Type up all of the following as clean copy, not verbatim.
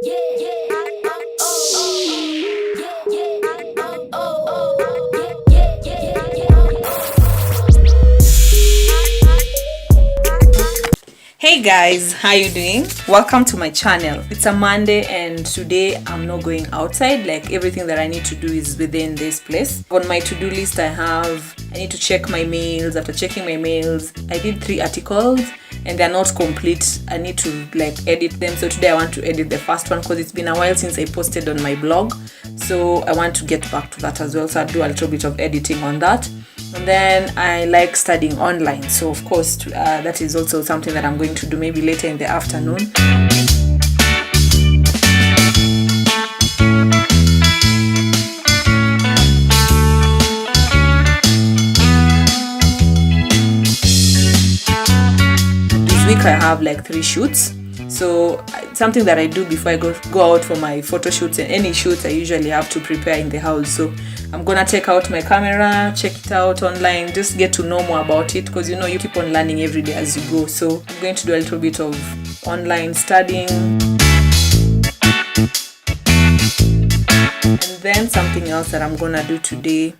Hey guys, how you doing? Welcome to my channel. It's a Monday and today I'm not going outside. Like everything that I need to do is within this place. On my to-do list I need to check my mails. After checking my mails, I did 3 articles and they're not complete. I need to edit them. So today I want to edit the first one because it's been a while since I posted on my blog. So I want to get back to that as well. So I'll do a little bit of editing on that. And then I like studying online, so of course that is also something that I'm going to do maybe later in the afternoon. This week I have 3 shoots. So something that I do before I go out for my photo shoots and any shoots, I usually have to prepare in the house. So I'm gonna take out my camera, check it out online, just get to know more about it, because you keep on learning every day as you go. So I'm going to do a little bit of online studying. And then something else that I'm gonna do today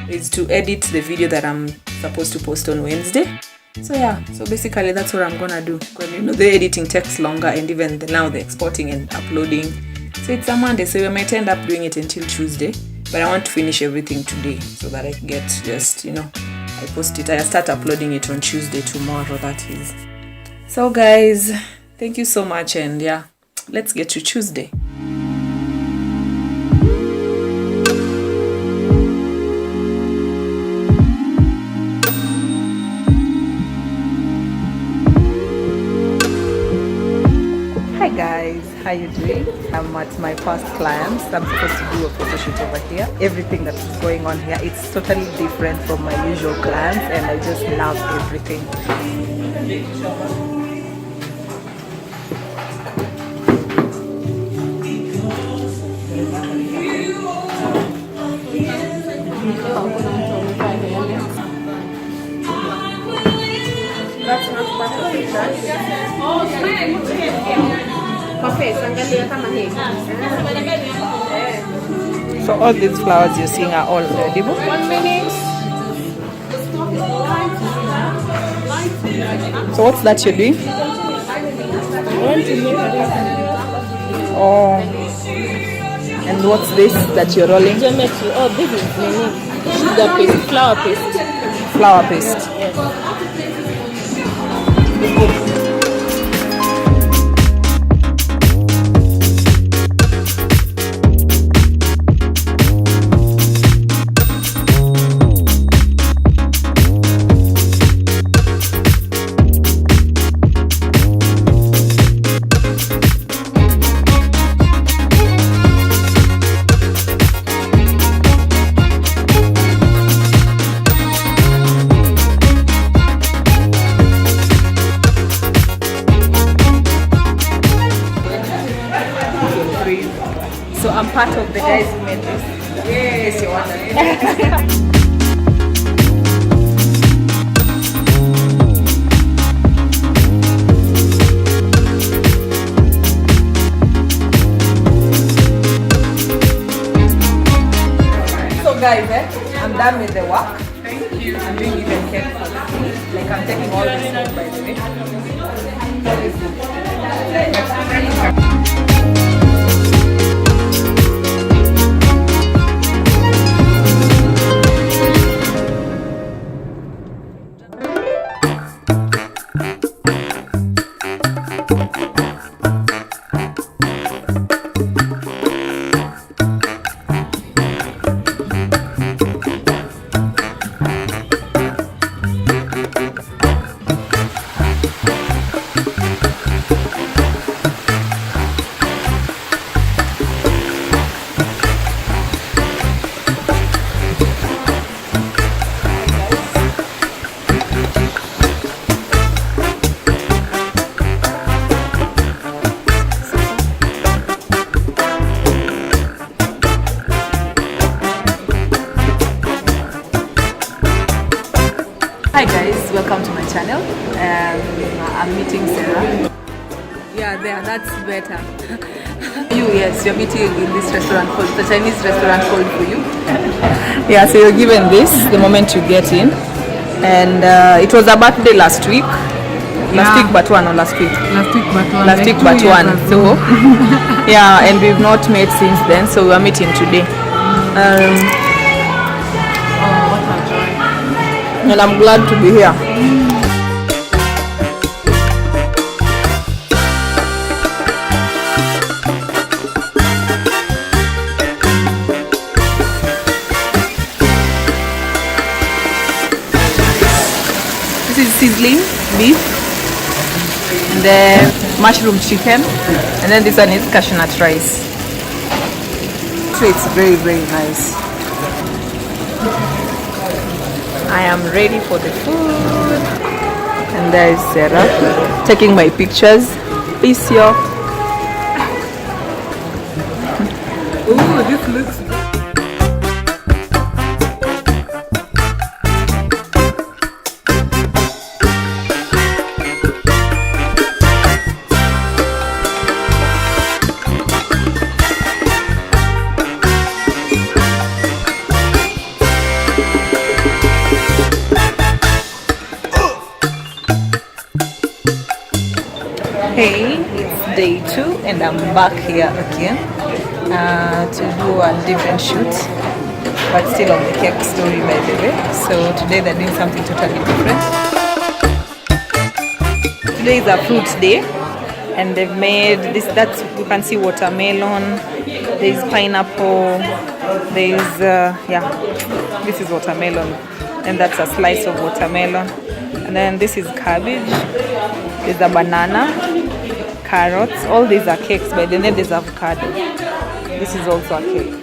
is to edit the video that I'm supposed to post on Wednesday. So yeah, so basically that's what I'm gonna do, because the editing takes longer, and even now the exporting and uploading. So it's a Monday, so we might end up doing it until Tuesday, but I want to finish everything today so that I get I post it, I start uploading it on Tuesday, tomorrow that is. So guys, thank you so much, and yeah, let's get to Tuesday. Hi guys, how you doing? I'm at my first client. I'm supposed to do a photo shoot over here. Everything that is going on here, it's totally different from my usual clients, and I just love everything. That's not part of it, So all these flowers you're seeing are all edible? 1 minute. So what's that you're doing? Oh. And what's this that you're rolling? Geometry. Oh, this is sugar paste, flour paste. Flour paste. Yes. So I'm part of the guys who made this. Yes, you're wondering. So guys, I'm done with the work. Thank you. I'm doing even cake for the I'm taking all this home, by the way. Hi guys, welcome to my channel. I'm meeting Sarah. Yeah, there, that's better. Yes, you're meeting in this restaurant called the Chinese restaurant called for you. Yeah, so you're given this the moment you get in, and it was a birthday last week. Last week but one, or last week? Last week but one. Last week but one. So yeah, and we've not met since then. So we're meeting today. What a joy. And I'm glad to be here. This is sizzling beef, and then mushroom chicken, and then this one is cashew nut rice. So it's very, very nice. I am ready for the food. And there is Sarah taking my pictures. Peace, yo. Ooh, this looks good. Hey, it's day 2 and I'm back here again to do a different shoot, but still on the cake story, by the way. So today they're doing something totally different. Today is a fruit day, and they've made this. That's, you can see watermelon, there's pineapple, there's yeah, this is watermelon, and that's a slice of watermelon, and then this is cabbage, there's a banana, carrots. All these are cakes, but then there's avocado. This is also a cake.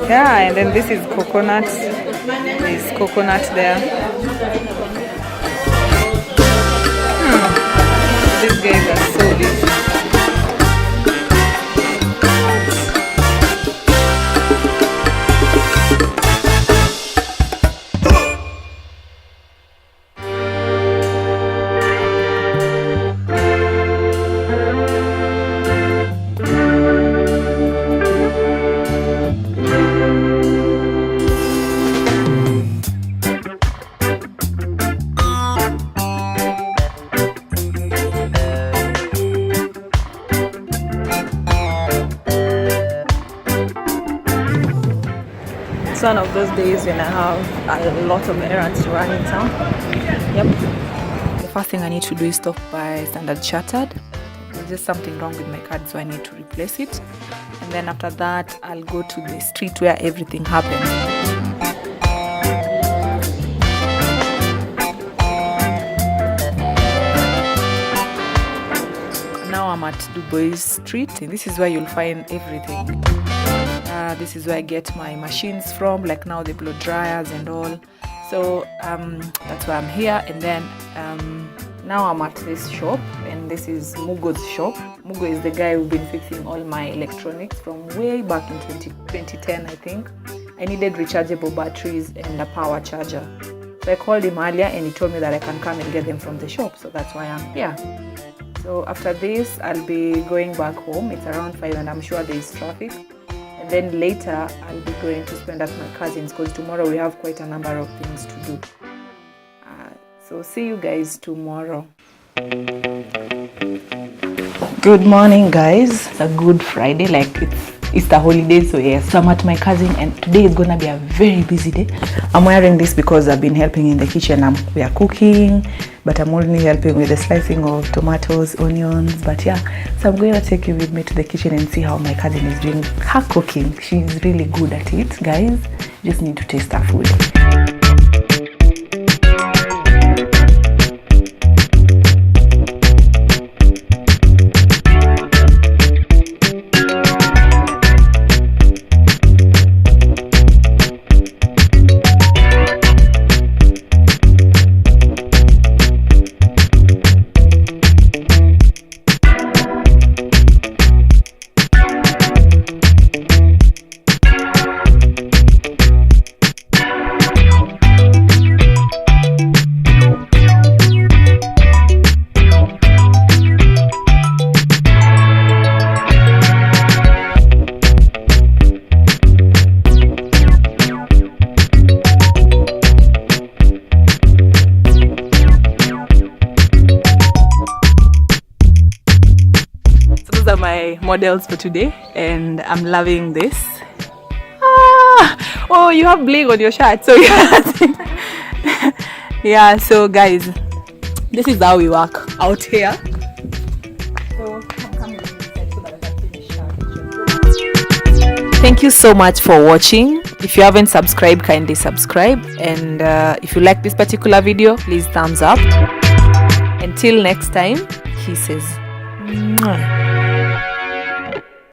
Yeah, and then this is coconut. There's coconut there. These guys are so busy. It's one of those days when I have a lot of errands to run in town. Yep. The first thing I need to do is stop by Standard Chartered. There's just something wrong with my card, so I need to replace it. And then after that, I'll go to the street where everything happens. Now I'm at Du Bois Street, and this is where you'll find everything. This is where I get my machines from, like now the blow dryers and all. So that's why I'm here. And then now I'm at this shop, and this is Mugo's shop. Mugo is the guy who's been fixing all my electronics from way back in 2010, I think. I needed rechargeable batteries and a power charger. So I called him earlier, and he told me that I can come and get them from the shop. So that's why I'm here. So after this, I'll be going back home. It's around 5, and I'm sure there's traffic. And then later, I'll be going to spend at my cousin's, because tomorrow we have quite a number of things to do. So see you guys tomorrow. Good morning, guys. It's a good Friday, like it's Easter holiday, so yes. So I'm at my cousin, and today is gonna be a very busy day. I'm wearing this because I've been helping in the kitchen. We are cooking, but I'm only helping with the slicing of tomatoes, onions. But yeah, so I'm going to take you with me to the kitchen and see how my cousin is doing her cooking. She's really good at it, guys. You just need to taste her food. my models for today, and I'm loving this. Oh, you have bling on your shirt, so yeah. So guys, this is how we work out here. So I'm coming inside so that I can finish. Thank you so much for watching. If you haven't subscribed, kindly subscribe, and if you like this particular video, please thumbs up. Until next time, kisses. Mwah.